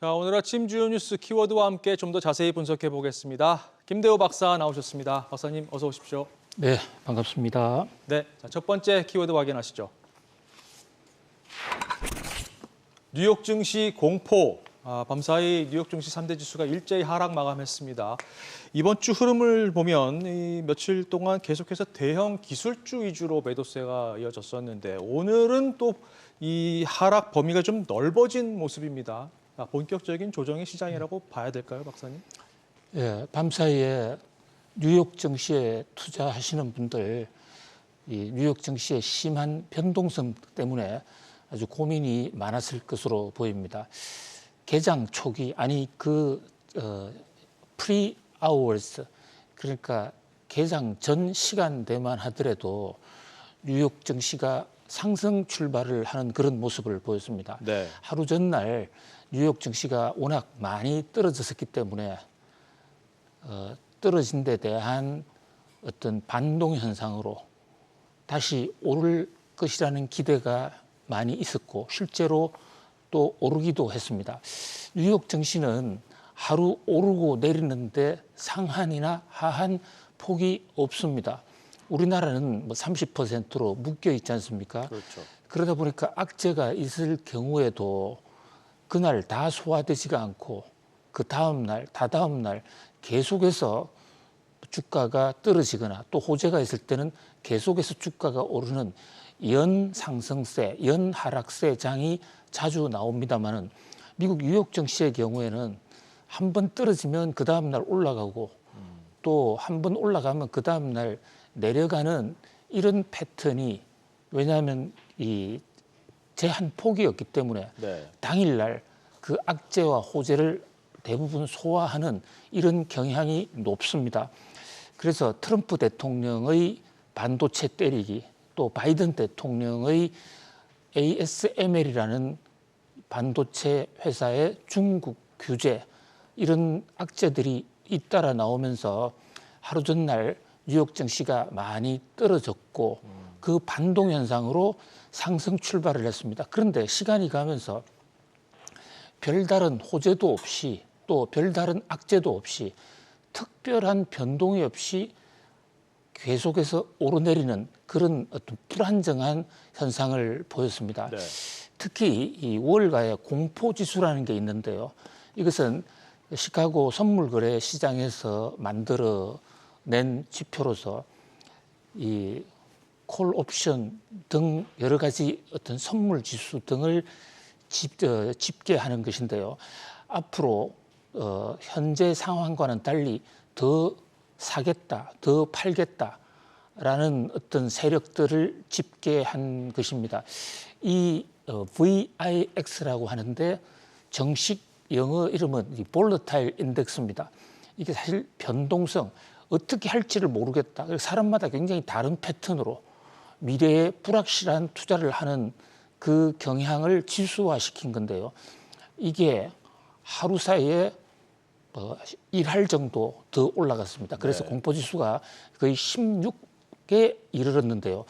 자, 오늘 아침 주요 뉴스 키워드와 함께 좀 더 자세히 분석해 보겠습니다. 김대호 박사 나오셨습니다. 박사님 어서 오십시오. 네, 반갑습니다. 네, 자, 첫 번째 키워드 확인하시죠. 뉴욕 증시 공포. 밤사이 뉴욕 증시 3대 지수가 일제히 하락 마감했습니다. 이번 주 흐름을 보면 이 며칠 동안 계속해서 대형 기술주 위주로 매도세가 이어졌었는데 오늘은 또 이 하락 범위가 좀 넓어진 모습입니다. 본격적인 조정의 시장이라고 봐야 될까요, 박사님? 예, 밤사이에 뉴욕 증시에 투자하시는 분들, 이 뉴욕 증시의 심한 변동성 때문에 아주 고민이 많았을 것으로 보입니다. 개장 초기, 프리 아워스, 그러니까 개장 전 시간대만 하더라도 뉴욕 증시가 상승 출발을 하는 그런 모습을 보였습니다. 네. 하루 전날 뉴욕 증시가 워낙 많이 떨어졌었기 때문에 떨어진 데 대한 어떤 반동 현상으로 다시 오를 것이라는 기대가 많이 있었고 실제로 또 오르기도 했습니다. 뉴욕 증시는 하루 오르고 내리는데 상한이나 하한 폭이 없습니다. 우리나라는 30%로 묶여 있지 않습니까? 그렇죠. 그러다 보니까 악재가 있을 경우에도 그날 다 소화되지가 않고 그 다음 날, 다다음 날 계속해서 주가가 떨어지거나 또 호재가 있을 때는 계속해서 주가가 오르는 연 상승세, 연 하락세 장이 자주 나옵니다만은 미국 뉴욕 증시의 경우에는 한 번 떨어지면 그 다음 날 올라가고 또 한 번 올라가면 그 다음 날 내려가는 이런 패턴이 왜냐하면 이 제한 폭이었기 때문에 네. 당일날 그 악재와 호재를 대부분 소화하는 이런 경향이 높습니다. 그래서 트럼프 대통령의 반도체 때리기 또 바이든 대통령의 ASML이라는 반도체 회사의 중국 규제 이런 악재들이 잇따라 나오면서 하루 전날 뉴욕 증시가 많이 떨어졌고 그 반동 현상으로 상승 출발을 했습니다. 그런데 시간이 가면서 별다른 호재도 없이 또 별다른 악재도 없이 특별한 변동이 없이 계속해서 오르내리는 그런 어떤 불안정한 현상을 보였습니다. 네. 특히 이 월가의 공포지수라는 게 있는데요. 이것은 시카고 선물거래 시장에서 만들어낸 지표로서 이 콜 옵션 등 여러 가지 어떤 선물 지수 등을 집계하는 것인데요. 앞으로 현재 상황과는 달리 더 사겠다, 더 팔겠다라는 어떤 세력들을 집계한 것입니다. 이 VIX라고 하는데 정식 영어 이름은 볼러타일 인덱스입니다. 이게 사실 변동성, 어떻게 할지를 모르겠다. 사람마다 굉장히 다른 패턴으로 미래에 불확실한 투자를 하는 그 경향을 지수화시킨 건데요. 이게 하루 사이에 1할 정도 더 올라갔습니다. 그래서 네. 공포지수가 거의 16에 이르렀는데요.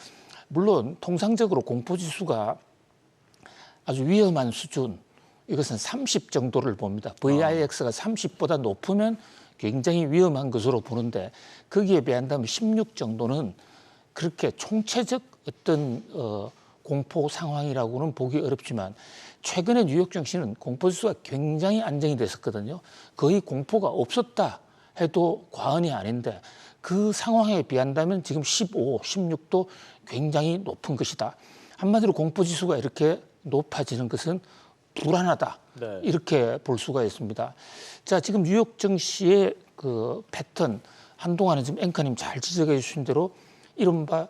물론 통상적으로 공포지수가 아주 위험한 수준, 이것은 30 정도를 봅니다. VIX가 30보다 높으면 굉장히 위험한 것으로 보는데 거기에 비한다면 16 정도는 그렇게 총체적 어떤 공포 상황이라고는 보기 어렵지만 최근에 뉴욕 증시는 공포지수가 굉장히 안정이 됐었거든요. 거의 공포가 없었다 해도 과언이 아닌데 그 상황에 비한다면 지금 15, 16도 굉장히 높은 것이다. 한마디로 공포지수가 이렇게 높아지는 것은 불안하다. 네. 이렇게 볼 수가 있습니다. 자, 지금 뉴욕 증시의 그 패턴 한동안은 지금 앵커님 잘 지적해 주신 대로 이른바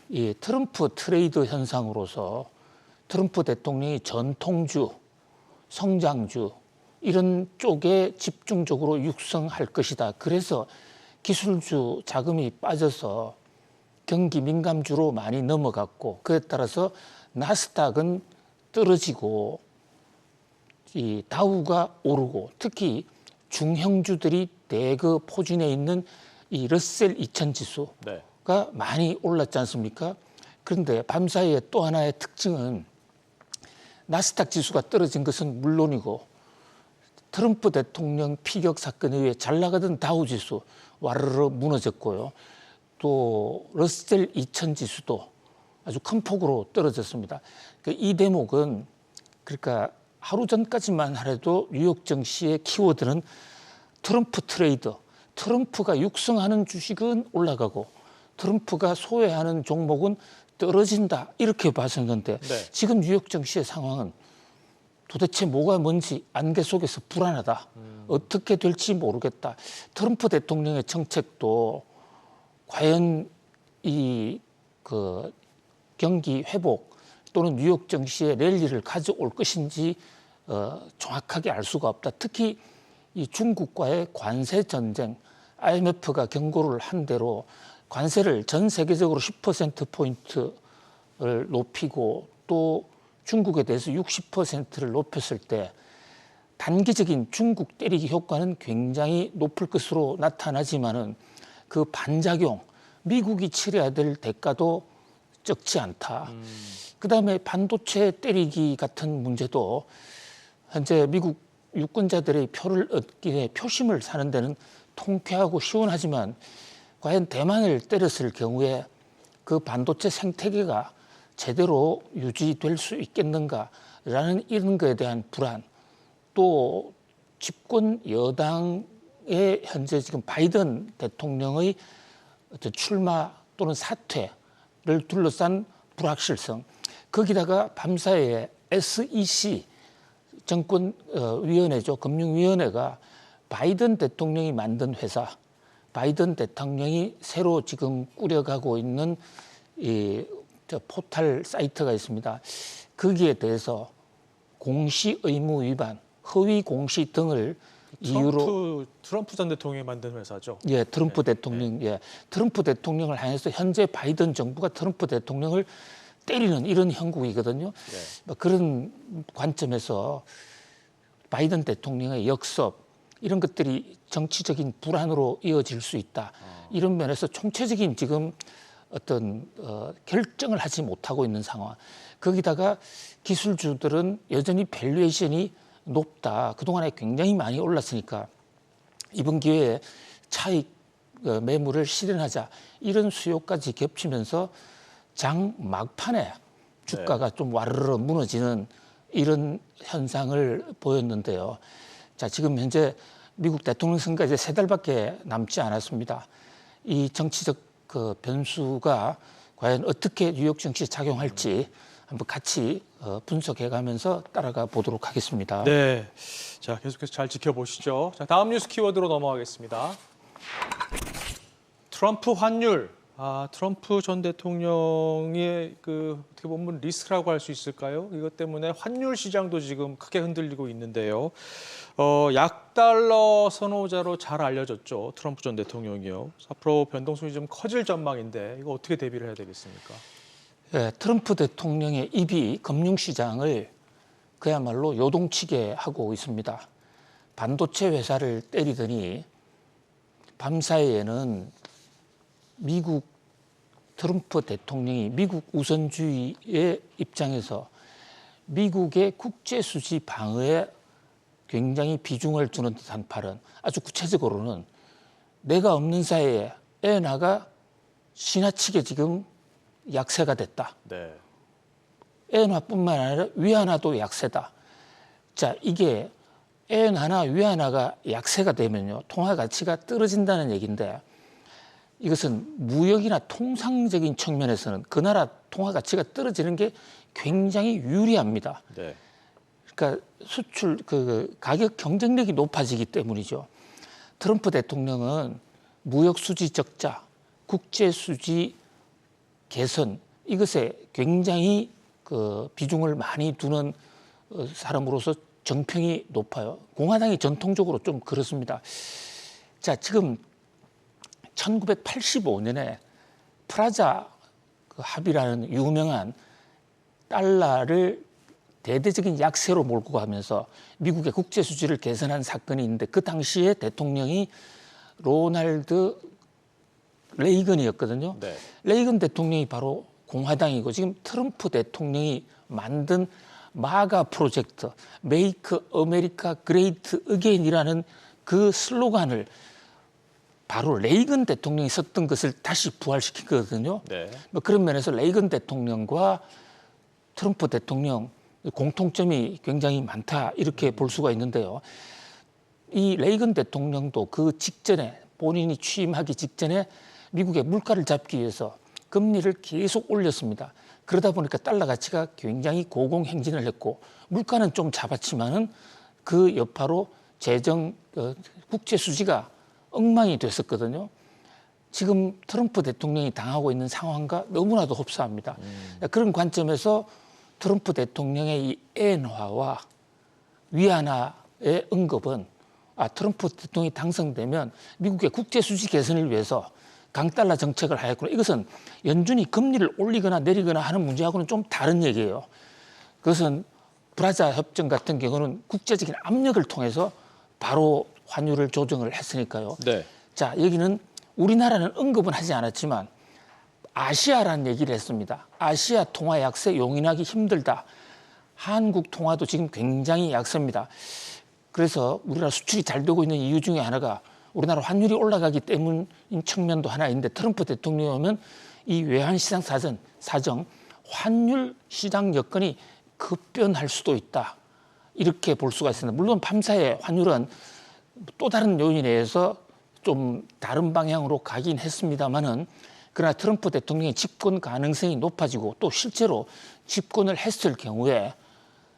이 트럼프 트레이드 현상으로서 트럼프 대통령이 전통주, 성장주 이런 쪽에 집중적으로 육성할 것이다. 그래서 기술주 자금이 빠져서 경기 민감주로 많이 넘어갔고 그에 따라서 나스닥은 떨어지고 이 다우가 오르고 특히 중형주들이 대거 포진해 있는 이 러셀 2000 지수가 네. 많이 올랐지 않습니까? 그런데 밤사이에 또 하나의 특징은 나스닥 지수가 떨어진 것은 물론이고 트럼프 대통령 피격 사건 이후에 잘 나가던 다우지수 와르르 무너졌고요. 또 러셀 2000 지수도 아주 큰 폭으로 떨어졌습니다. 이 대목은 그러니까 하루 전까지만 하래도 뉴욕 증시의 키워드는 트럼프 트레이드, 트럼프가 육성하는 주식은 올라가고 트럼프가 소외하는 종목은 떨어진다 이렇게 봤었는데 네. 지금 뉴욕 증시의 상황은 도대체 뭐가 뭔지 안개 속에서 불안하다. 어떻게 될지 모르겠다. 트럼프 대통령의 정책도 과연 이 그 경기 회복 또는 뉴욕 증시의 랠리를 가져올 것인지 정확하게 알 수가 없다. 특히 이 중국과의 관세 전쟁, IMF가 경고를 한 대로 관세를 전 세계적으로 10%포인트를 높이고 또 중국에 대해서 60%를 높였을 때 단기적인 중국 때리기 효과는 굉장히 높을 것으로 나타나지만은 그 반작용, 미국이 치러야 될 대가도 적지 않다. 그다음에 반도체 때리기 같은 문제도 현재 미국 유권자들의 표를 얻기 위해 표심을 사는 데는 통쾌하고 시원하지만 과연 대만을 때렸을 경우에 그 반도체 생태계가 제대로 유지될 수 있겠는가라는 이런 것에 대한 불안, 또 집권 여당의 현재 지금 바이든 대통령의 어떤 출마 또는 사퇴를 둘러싼 불확실성, 거기다가 밤사이에 SEC 정권위원회죠, 금융위원회가 바이든 대통령이 만든 회사, 바이든 대통령이 새로 지금 꾸려가고 있는 저 포털 사이트가 있습니다. 거기에 대해서 공시 의무 위반, 허위 공시 등을 이유로 트럼프 전 대통령이 만든 회사죠. 예, 트럼프 네. 대통령, 예, 트럼프 대통령을 향해서 현재 바이든 정부가 트럼프 대통령을 때리는 이런 형국이거든요. 네. 그런 관점에서 바이든 대통령의 역섭 이런 것들이 정치적인 불안으로 이어질 수 있다. 이런 면에서 총체적인 지금 어떤 결정을 하지 못하고 있는 상황. 거기다가 기술주들은 여전히 밸류에이션이 높다. 그동안에 굉장히 많이 올랐으니까 이번 기회에 차익 매물을 실현하자. 이런 수요까지 겹치면서 장 막판에 주가가 좀 와르르 무너지는 이런 현상을 보였는데요. 자, 지금 현재 미국 대통령 선거가 이제 3달밖에 남지 않았습니다. 이 정치적 그 변수가 과연 어떻게 뉴욕 증시에 작용할지 한번 같이 분석해가면서 따라가 보도록 하겠습니다. 네, 자 계속해서 잘 지켜보시죠. 자, 다음 뉴스 키워드로 넘어가겠습니다. 트럼프 환율. 트럼프 전 대통령의 그 어떻게 보면 리스크라고 할 수 있을까요? 이것 때문에 환율 시장도 지금 크게 흔들리고 있는데요. 약달러 선호자로 잘 알려졌죠. 트럼프 전 대통령이요. 앞으로 변동성이 좀 커질 전망인데 이거 어떻게 대비를 해야 되겠습니까? 네, 트럼프 대통령의 입이 금융시장을 그야말로 요동치게 하고 있습니다. 반도체 회사를 때리더니 밤사이에는 미국 트럼프 대통령이 미국 우선주의의 입장에서 미국의 국제수지 방어에 굉장히 비중을 두는 듯한 발언. 아주 구체적으로는 내가 없는 사이에 엔화가 지나치게 지금 약세가 됐다. 네. 엔화뿐만 아니라 위안화도 약세다. 자, 이게 엔화나 위안화가 약세가 되면요, 통화 가치가 떨어진다는 얘기인데 이것은 무역이나 통상적인 측면에서는 그 나라 통화 가치가 떨어지는 게 굉장히 유리합니다. 네. 그러니까 수출 그 가격 경쟁력이 높아지기 때문이죠. 트럼프 대통령은 무역 수지 적자, 국제 수지 개선 이것에 굉장히 그 비중을 많이 두는 사람으로서 정평이 높아요. 공화당이 전통적으로 좀 그렇습니다. 자, 지금 1985년에 프라자 합의라는 유명한 달러를 대대적인 약세로 몰고 가면서 미국의 국제 수지를 개선한 사건이 있는데 그 당시에 대통령이 로널드 레이건이었거든요. 네. 레이건 대통령이 바로 공화당이고 지금 트럼프 대통령이 만든 마가 프로젝트, 메이크 아메리카 그레이트 어게인이라는 그 슬로건을 바로 레이건 대통령이 썼던 것을 다시 부활시키거든요. 네. 뭐 그런 면에서 레이건 대통령과 트럼프 대통령 공통점이 굉장히 많다 이렇게 볼 수가 있는데요. 이 레이건 대통령도 그 직전에 본인이 취임하기 직전에 미국의 물가를 잡기 위해서 금리를 계속 올렸습니다. 그러다 보니까 달러 가치가 굉장히 고공행진을 했고 물가는 좀 잡았지만은 그 여파로 재정 국제 수지가 엉망이 됐었거든요. 지금 트럼프 대통령이 당하고 있는 상황과 너무나도 흡사합니다. 그런 관점에서 트럼프 대통령의 이 엔화와 위안화의 언급은 트럼프 대통령이 당선되면 미국의 국제 수지 개선을 위해서 강달러 정책을 하였구나. 이것은 연준이 금리를 올리거나 내리거나 하는 문제하고는 좀 다른 얘기예요. 그것은 브라자 협정 같은 경우는 국제적인 압력을 통해서 바로 환율을 조정을 했으니까요. 네. 자, 여기는 우리나라는 언급은 하지 않았지만 아시아라는 얘기를 했습니다. 아시아 통화 약세 용인하기 힘들다. 한국 통화도 지금 굉장히 약세입니다. 그래서 우리나라 수출이 잘 되고 있는 이유 중에 하나가 우리나라 환율이 올라가기 때문인 측면도 하나 있는데 트럼프 대통령이 오면 이 외환시장 사정 환율 시장 여건이 급변할 수도 있다. 이렇게 볼 수가 있습니다. 물론 밤사이 환율은 또 다른 요인에 의해서 좀 다른 방향으로 가긴 했습니다만은 그러나 트럼프 대통령의 집권 가능성이 높아지고 또 실제로 집권을 했을 경우에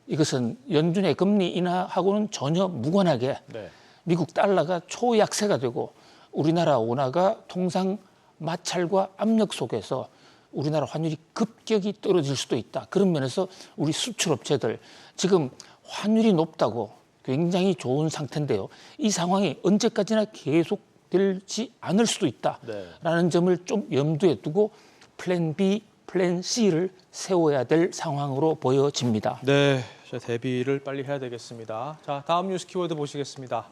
이것은 연준의 금리 인하하고는 전혀 무관하게 네. 미국 달러가 초약세가 되고 우리나라 원화가 통상 마찰과 압력 속에서 우리나라 환율이 급격히 떨어질 수도 있다. 그런 면에서 우리 수출업체들 지금 환율이 높다고 굉장히 좋은 상태인데요. 이 상황이 언제까지나 계속되지 않을 수도 있다라는 점을 좀 염두에 두고 플랜 B, 플랜 C를 세워야 될 상황으로 보여집니다. 네, 자, 대비를 빨리 해야 되겠습니다. 자, 다음 뉴스 키워드 보시겠습니다.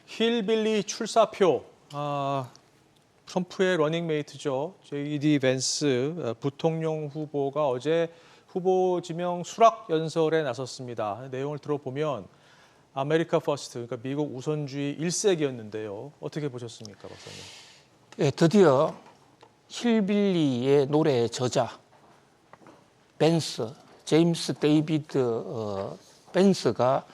힐빌리 출사표. 트럼프의 러닝메이트죠. JD 벤스 부통령 후보가 어제 후보 지명 수락 연설에 나섰습니다. 내용을 들어보면 아메리카 퍼스트, 그러니까 미국 우선주의 일색이었는데요. 어떻게 보셨습니까, 박사님? 네, 드디어 힐빌리의 노래의 저자 벤스, 제임스 데이비드 벤스가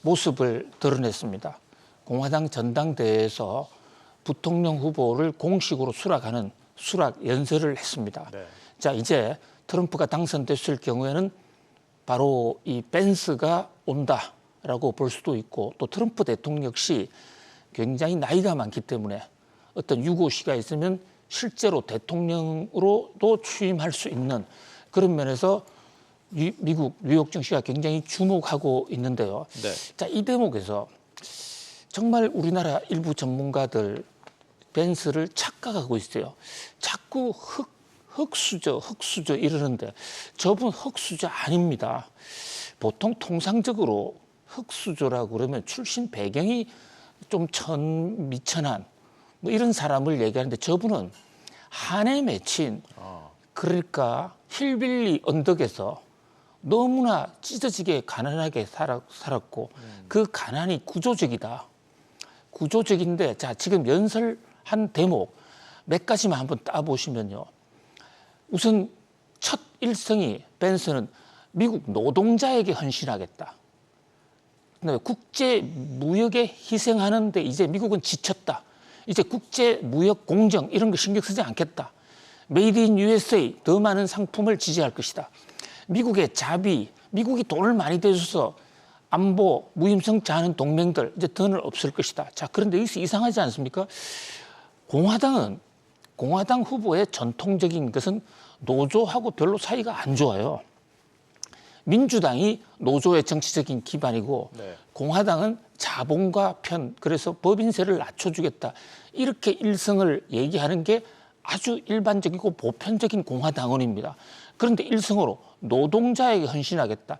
모습을 드러냈습니다. 공화당 전당대회에서 부통령 후보를 공식으로 수락하는 수락 연설을 했습니다. 네. 자, 이제 트럼프가 당선됐을 경우에는 바로 이 벤스가 온다라고 볼 수도 있고 또 트럼프 대통령 역시 굉장히 나이가 많기 때문에 어떤 유고시가 있으면 실제로 대통령으로도 취임할 수 있는 그런 면에서 미국 뉴욕 증시가 굉장히 주목하고 있는데요. 네. 자, 이 대목에서 정말 우리나라 일부 전문가들 벤스를 착각하고 있어요. 자꾸 흑수저 이러는데 저분 흑수저 아닙니다. 보통 통상적으로 흑수저라고 그러면 출신 배경이 좀 미천한 뭐 이런 사람을 얘기하는데 저분은 한해 맺힌 그러니까 힐빌리 언덕에서 너무나 찢어지게 가난하게 살았고 그 가난이 구조적이다. 구조적인데 자 지금 연설한 대목 몇 가지만 한번 따보시면요. 우선 첫 일성이 벤스는 미국 노동자에게 헌신하겠다. 그다음에 국제 무역에 희생하는데 이제 미국은 지쳤다. 이제 국제 무역 공정 이런 거 신경 쓰지 않겠다. 메이드 인 USA 더 많은 상품을 지지할 것이다. 미국의 자비, 미국이 돈을 많이 대줘서 안보, 무임승차 하는 동맹들 이제 더는 없을 것이다. 자, 그런데 여기서 이상하지 않습니까? 공화당 후보의 전통적인 것은 노조하고 별로 사이가 안 좋아요. 민주당이 노조의 정치적인 기반이고 네. 공화당은 자본과 편, 그래서 법인세를 낮춰주겠다. 이렇게 일성을 얘기하는 게 아주 일반적이고 보편적인 공화당원입니다. 그런데 일성으로 노동자에게 헌신하겠다.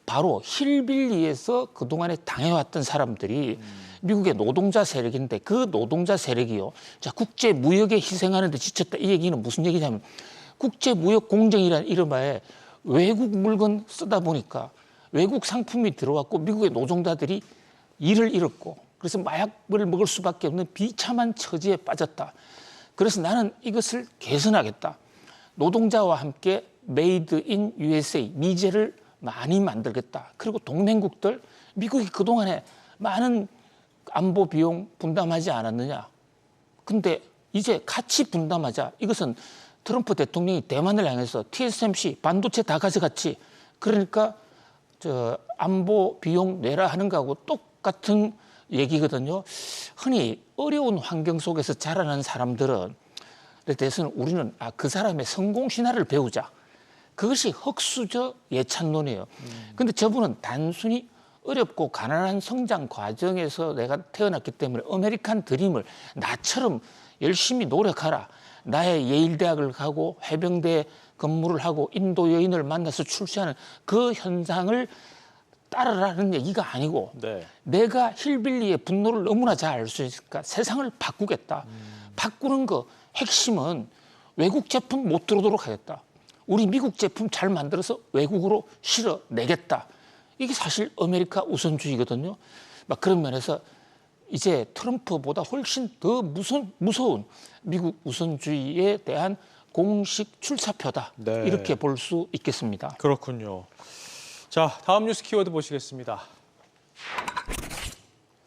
바로 힐빌리에서 그동안에 당해왔던 사람들이 미국의 노동자 세력인데 그 노동자 세력이요. 자, 국제 무역에 희생하는 데 지쳤다. 이 얘기는 무슨 얘기냐면 국제 무역 공정이라는 이름하에 외국 물건 쓰다 보니까 외국 상품이 들어왔고 미국의 노동자들이 일을 잃었고 그래서 마약을 먹을 수밖에 없는 비참한 처지에 빠졌다. 그래서 나는 이것을 개선하겠다. 노동자와 함께 메이드 인 USA, 미제를 많이 만들겠다. 그리고 동맹국들, 미국이 그동안에 많은 안보 비용 분담하지 않았느냐. 근데 이제 같이 분담하자. 이것은 트럼프 대통령이 대만을 향해서 TSMC 반도체 다 가져갔지. 그러니까 안보 비용 내라 하는 거하고 똑같은 얘기거든요. 흔히 어려운 환경 속에서 자라난 사람들은 대해서는 우리는 그 사람의 성공 신화를 배우자. 그것이 흑수저 예찬론이에요. 근데 저분은 단순히 어렵고 가난한 성장 과정에서 내가 태어났기 때문에 아메리칸 드림을 나처럼 열심히 노력하라. 나의 예일대학을 가고 해병대 근무를 하고 인도 여인을 만나서 출세하는 그 현상을 따르라는 얘기가 아니고 네. 내가 힐빌리의 분노를 너무나 잘 알 수 있으니까 세상을 바꾸겠다. 바꾸는 거 핵심은 외국 제품 못 들어오도록 하겠다. 우리 미국 제품 잘 만들어서 외국으로 실어내겠다. 이게 사실 아메리카 우선주의거든요. 막 그런 면에서 이제 트럼프보다 훨씬 더 무서운 미국 우선주의에 대한 공식 출사표다. 네. 이렇게 볼 수 있겠습니다. 그렇군요. 자, 다음 뉴스 키워드 보시겠습니다.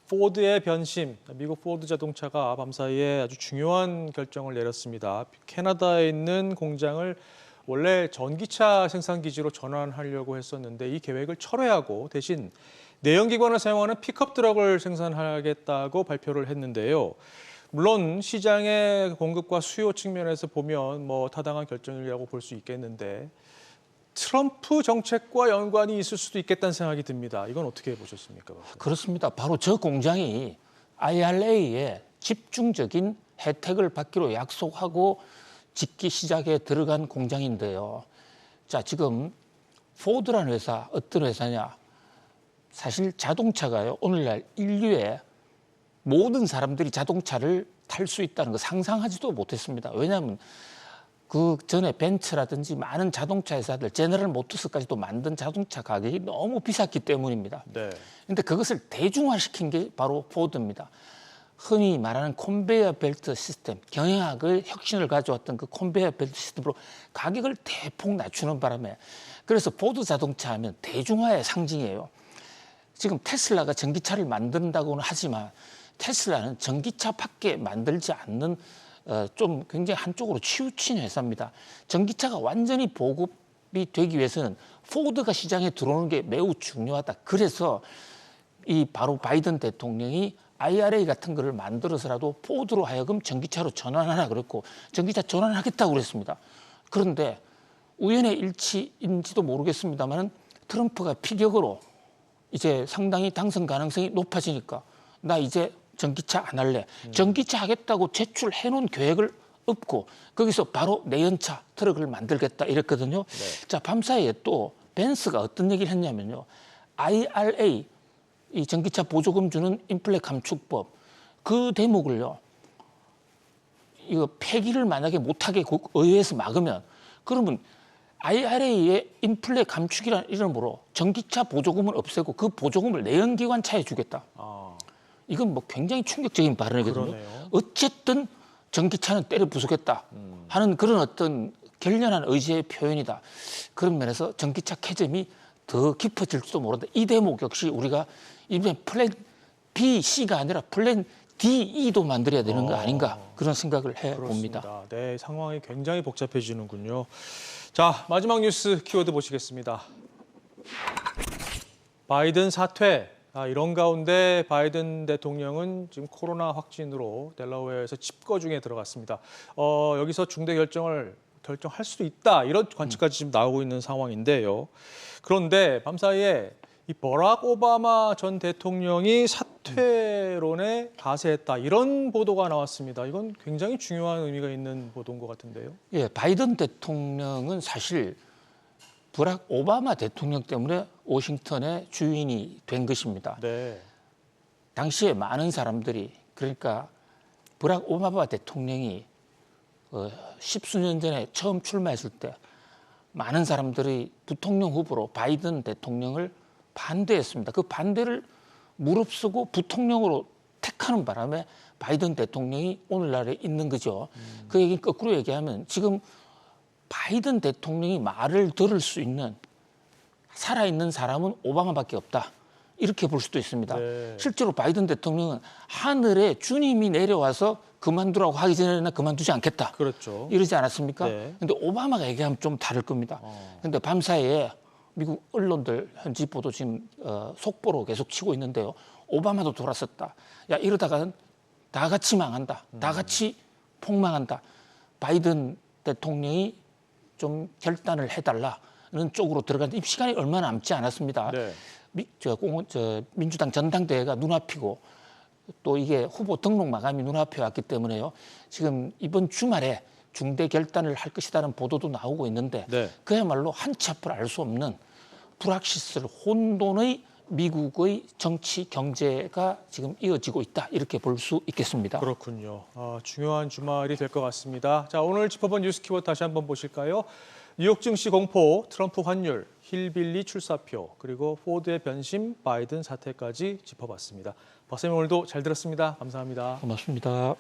포드의 변심. 미국 포드 자동차가 밤사이에 아주 중요한 결정을 내렸습니다. 캐나다에 있는 공장을 원래 전기차 생산 기지로 전환하려고 했었는데 이 계획을 철회하고 대신 내연기관을 사용하는 픽업 트럭을 생산하겠다고 발표를 했는데요. 물론 시장의 공급과 수요 측면에서 보면 타당한 결정이라고 볼 수 있겠는데 트럼프 정책과 연관이 있을 수도 있겠다는 생각이 듭니다. 이건 어떻게 보셨습니까? 그렇습니다. 바로 저 공장이 IRA에 집중적인 혜택을 받기로 약속하고 짓기 시작에 들어간 공장인데요. 자, 지금 포드라는 회사, 어떤 회사냐? 사실 자동차가요, 오늘날 인류의 모든 사람들이 자동차를 탈 수 있다는 거 상상하지도 못했습니다. 왜냐하면 그 전에 벤츠라든지 많은 자동차 회사들, 제너럴 모터스까지도 만든 자동차 가격이 너무 비쌌기 때문입니다. 네. 근데 그것을 대중화시킨 게 바로 포드입니다. 흔히 말하는 컨베이어 벨트 시스템, 경영학의 혁신을 가져왔던 그 컨베이어 벨트 시스템으로 가격을 대폭 낮추는 바람에 그래서 포드 자동차 하면 대중화의 상징이에요. 지금 테슬라가 전기차를 만든다고는 하지만 테슬라는 전기차밖에 만들지 않는 좀 굉장히 한쪽으로 치우친 회사입니다. 전기차가 완전히 보급이 되기 위해서는 포드가 시장에 들어오는 게 매우 중요하다. 그래서 이 바로 바이든 대통령이 IRA 같은 거를 만들어서라도 포드로 하여금 전기차로 전환하라 그랬고 전기차 전환하겠다고 그랬습니다. 그런데 우연의 일치인지도 모르겠습니다만 트럼프가 피격으로 이제 상당히 당선 가능성이 높아지니까 나 이제 전기차 안 할래. 전기차 하겠다고 제출해 놓은 계획을 엎고 거기서 바로 내연차 트럭을 만들겠다 이랬거든요. 네. 자, 밤사이에 또 벤츠가 어떤 얘기를 했냐면요. IRA 이 전기차 보조금 주는 인플레 감축법 그 대목을요. 이거 폐기를 만약에 못하게 의회에서 막으면 그러면 IRA의 인플레 감축이라는 이름으로 전기차 보조금을 없애고 그 보조금을 내연기관 차에 주겠다. 이건 굉장히 충격적인 발언이거든요. 그러네요. 어쨌든 전기차는 때려 부수겠다 하는 그런 어떤 결연한 의지의 표현이다. 그런 면에서 전기차 캐점이 더 깊어질지도 모른다. 이 대목 역시 우리가 이번에 플랜 B, C가 아니라 플랜 D, E도 만들어야 되는 거 아닌가 그런 생각을 해봅니다. 그렇습니다. 네, 상황이 굉장히 복잡해지는군요. 자, 마지막 뉴스 키워드 보시겠습니다. 바이든 사퇴. 이런 가운데 바이든 대통령은 지금 코로나 확진으로 델라웨어에서 집거 중에 들어갔습니다. 여기서 중대 결정할 수도 있다. 이런 관측까지 지금 나오고 있는 상황인데요. 그런데 밤사이에 이 버락 오바마 전 대통령이 사퇴론에 가세했다. 이런 보도가 나왔습니다. 이건 굉장히 중요한 의미가 있는 보도인 것 같은데요. 예, 바이든 대통령은 사실 버락 오바마 대통령 때문에 워싱턴의 주인이 된 것입니다. 네. 당시에 많은 사람들이 그러니까 버락 오바마 대통령이 10수년 전에 처음 출마했을 때 많은 사람들이 부통령 후보로 바이든 대통령을 반대했습니다. 그 반대를 무릅쓰고 부통령으로 택하는 바람에 바이든 대통령이 오늘날에 있는 거죠. 그 얘기는 거꾸로 얘기하면 지금 바이든 대통령이 말을 들을 수 있는 살아있는 사람은 오바마밖에 없다. 이렇게 볼 수도 있습니다. 네. 실제로 바이든 대통령은 하늘에 주님이 내려와서 그만두라고 하기 전에는 그만두지 않겠다. 그렇죠. 이러지 않았습니까? 네. 근데 오바마가 얘기하면 좀 다를 겁니다. 근데 밤사이에 미국 언론들 현지 보도 지금 속보로 계속 치고 있는데요. 오바마도 돌았었다. 야, 이러다가는 다 같이 망한다. 다 같이 폭망한다. 바이든 대통령이 좀 결단을 해달라는 쪽으로 들어가는데 시간이 얼마 남지 않았습니다. 네. 민주당 전당대회가 눈앞이고 또 이게 후보 등록 마감이 눈앞에 왔기 때문에요. 지금 이번 주말에 중대 결단을 할 것이라는 보도도 나오고 있는데 네. 그야말로 한치 앞을 알 수 없는 불확실성, 혼돈의 미국의 정치 경제가 지금 이어지고 있다. 이렇게 볼 수 있겠습니다. 그렇군요. 중요한 주말이 될 것 같습니다. 자, 오늘 짚어본 뉴스 키워드 다시 한번 보실까요? 뉴욕 증시 공포, 트럼프 환율, 힐빌리 출사표, 그리고 포드의 변심, 바이든 사태까지 짚어봤습니다. 박사님 오늘도 잘 들었습니다. 감사합니다. 고맙습니다.